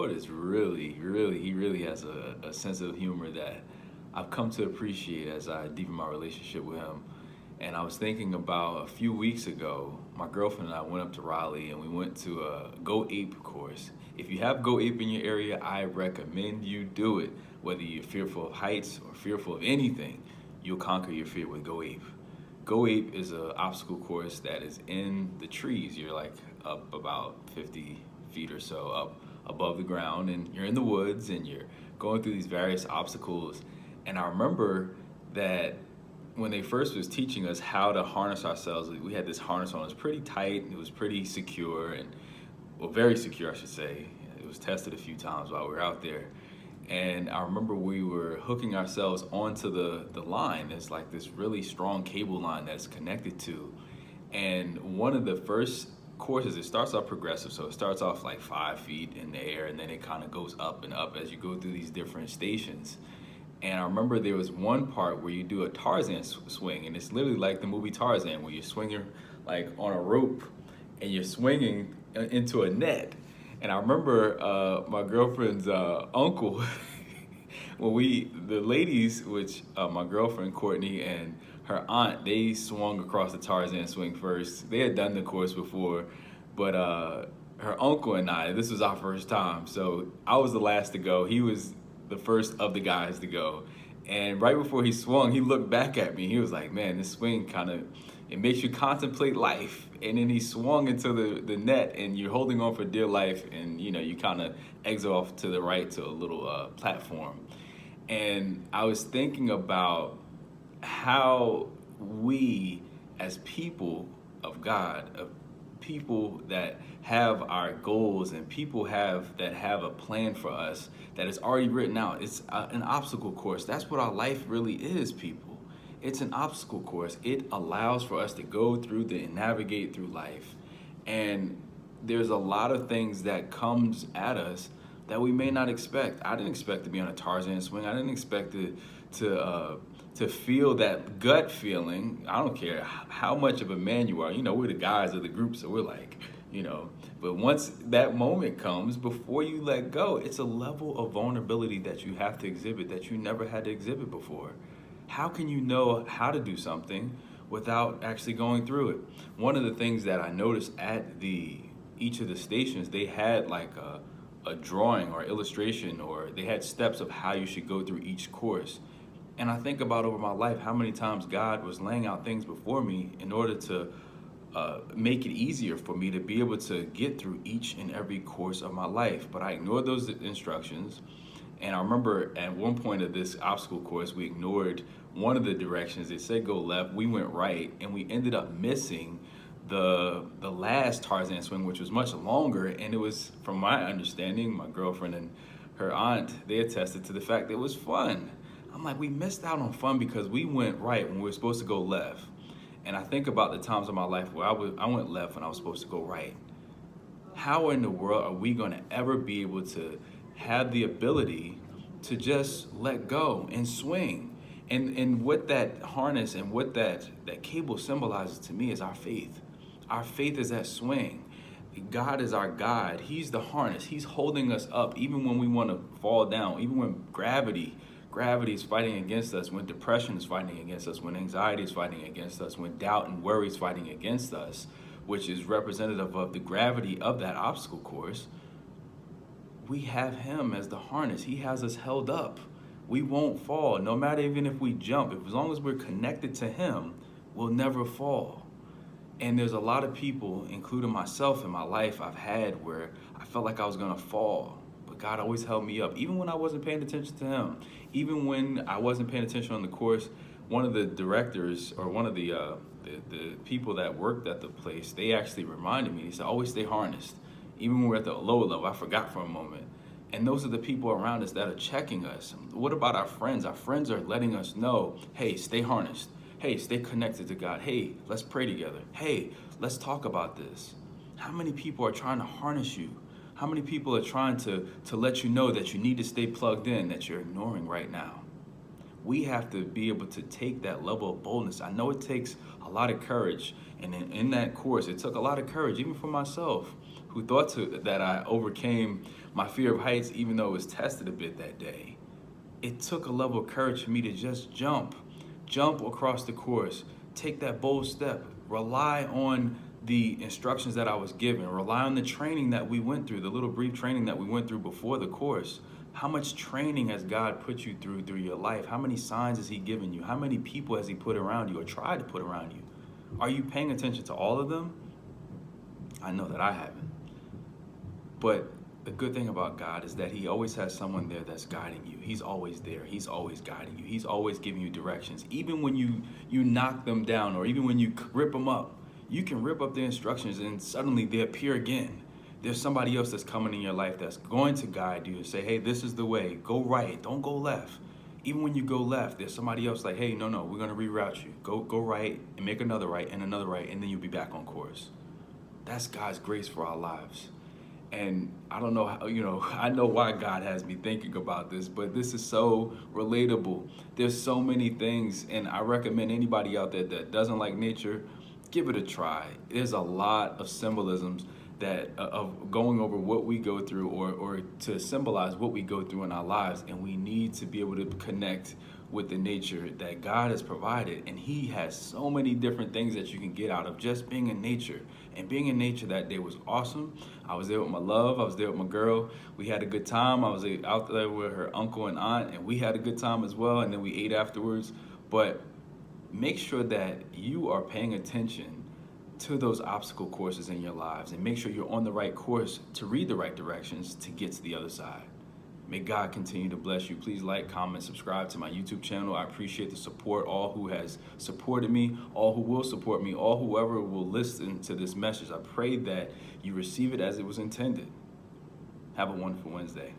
Lord is he really has a sense of humor that I've come to appreciate as I deepen my relationship with him. And I was thinking about a few weeks ago, my girlfriend and I went up to Raleigh and we went to a Go Ape course. If you have Go Ape in your area, I recommend you do it. Whether you're fearful of heights or fearful of anything, you'll conquer your fear with Go Ape. Go Ape is an obstacle course that is in the trees. You're like up about 50 feet or so up above the ground, and you're in the woods and you're going through these various obstacles. And I remember that when they first was teaching us how to harness ourselves, we had this harness on. It was pretty tight, it was pretty secure, and well, very secure, I should say. It was tested a few times while we were out there. And I remember we were hooking ourselves onto the line. It's like this really strong cable line that's connected to. And one of the first courses, it starts off progressive. So it starts off like 5 feet in the air, and then it kind of goes up and up as you go through these different stations. And I remember there was one part where you do a Tarzan swing, and it's literally like the movie Tarzan, where you're swinging like on a rope and you're swinging into a net. And I remember my girlfriend's uncle, the ladies, which my girlfriend Courtney and her aunt, they swung across the Tarzan swing first. They had done the course before, but her uncle and I, this was our first time. So I was the last to go. He was the first of the guys to go. And right before he swung, he looked back at me. He was like, man, this swing it makes you contemplate life. And then he swung into the net, and you're holding on for dear life, and you kind of exit off to the right to a little platform. And I was thinking about how we, as people of God, of people that have our goals and people that have a plan for us that is already written out. It's an obstacle course. That's what our life really is, people. It's an obstacle course. It allows for us to go through and navigate through life. And there's a lot of things that comes at us that we may not expect. I didn't expect to be on a Tarzan swing. I didn't expect to feel that gut feeling. I don't care how much of a man you are. We're the guys of the group, so we're like, but once that moment comes, before you let go, it's a level of vulnerability that you have to exhibit that you never had to exhibit before. How can you know how to do something without actually going through it? One of the things that I noticed at each of the stations, they had like a drawing or illustration, or they had steps of how you should go through each course. And I think about over my life how many times God was laying out things before me in order to make it easier for me to be able to get through each and every course of my life. But I ignored those instructions. And I remember at one point of this obstacle course, we ignored one of the directions. It said go left, we went right, and we ended up missing the last Tarzan swing, which was much longer. And it was, from my understanding, my girlfriend and her aunt, they attested to the fact that it was fun. I'm like, we missed out on fun because we went right when we were supposed to go left. And I think about the times in my life where I went left when I was supposed to go right. How in the world are we going to ever be able to have the ability to just let go and swing? And what that harness and what that cable symbolizes to me is our faith. Our faith is that swing. God is our guide. He's the harness. He's holding us up even when we want to fall down, even when gravity is fighting against us, when depression is fighting against us, when anxiety is fighting against us, when doubt and worry is fighting against us, which is representative of the gravity of that obstacle course. We have him as the harness. He has us held up. We won't fall, no matter even if we jump. As long as we're connected to him, we'll never fall. And there's a lot of people, including myself in my life, I've had where I felt like I was gonna fall. But God always held me up, even when I wasn't paying attention to him. Even when I wasn't paying attention on the course, one of the directors or one of the people that worked at the place, they actually reminded me, they said, always stay harnessed. Even when we're at the lower level, I forgot for a moment. And those are the people around us that are checking us. What about our friends? Our friends are letting us know, hey, stay harnessed. Hey, stay connected to God. Hey, let's pray together. Hey, let's talk about this. How many people are trying to harness you? How many people are trying to let you know that you need to stay plugged in, that you're ignoring right now? We have to be able to take that level of boldness. I know it takes a lot of courage. And in that course, it took a lot of courage, even for myself, who thought that I overcame my fear of heights, even though it was tested a bit that day, it took a level of courage for me to just jump across the course, take that bold step, rely on the instructions that I was given, rely on the training that we went through, the little brief training that we went through before the course. How much training has God put you through your life? How many signs has he given you? How many people has he put around you or tried to put around you? Are you paying attention to all of them? I know that I haven't. But the good thing about God is that he always has someone there that's guiding you. He's always there. He's always guiding you. He's always giving you directions. Even when you knock them down, or even when you rip them up, you can rip up the instructions and suddenly they appear again. There's somebody else that's coming in your life that's going to guide you and say, hey, this is the way. Go right. Don't go left. Even when you go left, there's somebody else like, hey, no, we're going to reroute you. Go right and make another right, and then you'll be back on course. That's God's grace for our lives. And I don't know how, I know why God has me thinking about this, but this is so relatable. There's so many things, and I recommend anybody out there that doesn't like nature, give it a try. There's a lot of symbolisms that of going over what we go through, or to symbolize what we go through in our lives, and we need to be able to connect with the nature that God has provided. And he has so many different things that you can get out of just being in nature. And being in nature that day was awesome. I was there with my love. I was there with my girl. We had a good time. I was out there with her uncle and aunt, and we had a good time as well. And then we ate afterwards. But make sure that you are paying attention to those obstacle courses in your lives, and make sure you're on the right course to read the right directions to get to the other side. May God continue to bless you. Please like, comment, subscribe to my YouTube channel. I appreciate the support, all who has supported me, all who will support me, all whoever will listen to this message. I pray that you receive it as it was intended. Have a wonderful Wednesday.